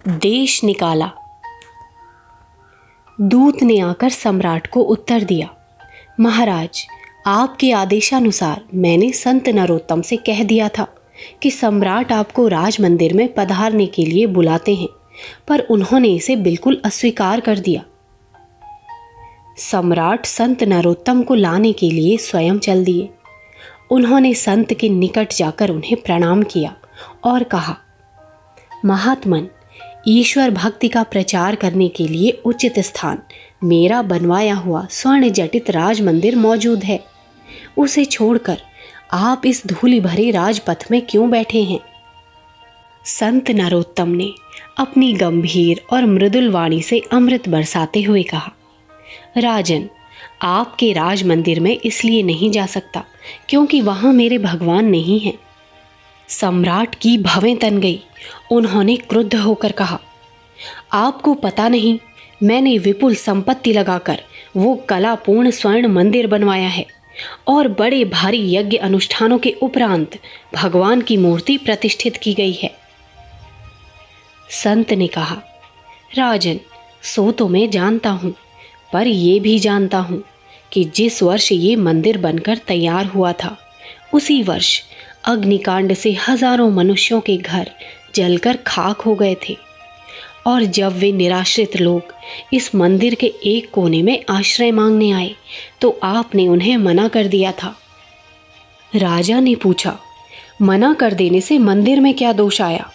देश निकाला। दूत ने आकर सम्राट को उत्तर दिया, महाराज, आपके आदेशानुसार मैंने संत नरोत्तम से कह दिया था कि सम्राट आपको राज मंदिर में पधारने के लिए बुलाते हैं, पर उन्होंने इसे बिल्कुल अस्वीकार कर दिया। सम्राट संत नरोत्तम को लाने के लिए स्वयं चल दिए। उन्होंने संत के निकट जाकर उन्हें प्रणाम किया और कहा, महात्मन, ईश्वर भक्ति का प्रचार करने के लिए उचित स्थान मेरा बनवाया हुआ स्वर्ण जटित राज मंदिर मौजूद है। उसे छोड़कर आप इस धूलि भरे राजपथ में क्यों बैठे हैं? संत नरोत्तम ने अपनी गंभीर और मृदुल वाणी से अमृत बरसाते हुए कहा, राजन, आपके राज मंदिर में इसलिए नहीं जा सकता क्योंकि वहां मेरे भगवान नहीं हैं। सम्राट की भवें तन गई। उन्होंने क्रुद्ध होकर कहा, आपको पता नहीं, मैंने विपुल संपत्ति लगाकर वो कलापूर्ण स्वर्ण मंदिर बनवाया है और बड़े भारी यज्ञ अनुष्ठानों के उपरांत भगवान की मूर्ति प्रतिष्ठित की गई है। संत ने कहा, राजन, सो तो मैं जानता हूँ, पर यह भी जानता हूँ कि जिस वर्ष ये मंदिर बनकर तैयार हुआ था, उसी वर्ष अग्निकांड से हजारों मनुष्यों के घर जलकर खाक हो गए थे, और जब वे निराश्रित लोग इस मंदिर के एक कोने में आश्रय मांगने आए तो आपने उन्हें मना कर दिया था। राजा ने पूछा, मना कर देने से मंदिर में क्या दोष आया?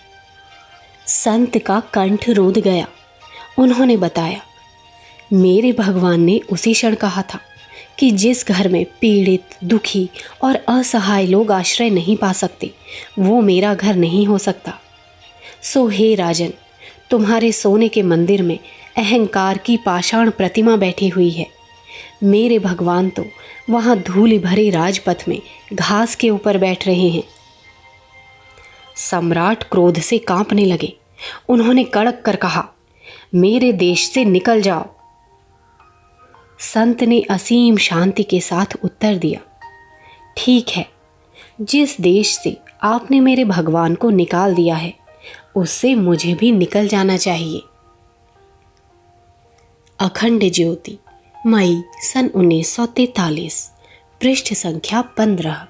संत का कंठ रूंध गया। उन्होंने बताया, मेरे भगवान ने उसी क्षण कहा था कि जिस घर में पीड़ित, दुखी और असहाय लोग आश्रय नहीं पा सकते, वो मेरा घर नहीं हो सकता। सो हे राजन, तुम्हारे सोने के मंदिर में अहंकार की पाषाण प्रतिमा बैठी हुई है। मेरे भगवान तो वहाँ धूलि भरे राजपथ में घास के ऊपर बैठ रहे हैं। सम्राट क्रोध से कांपने लगे। उन्होंने कड़क कर कहा, मेरे देश से निकल जाओ। संत ने असीम शांति के साथ उत्तर दिया, ठीक है, जिस देश से आपने मेरे भगवान को निकाल दिया है, उससे मुझे भी निकल जाना चाहिए। अखंड ज्योति, मई सन 1943, पृष्ठ संख्या 15।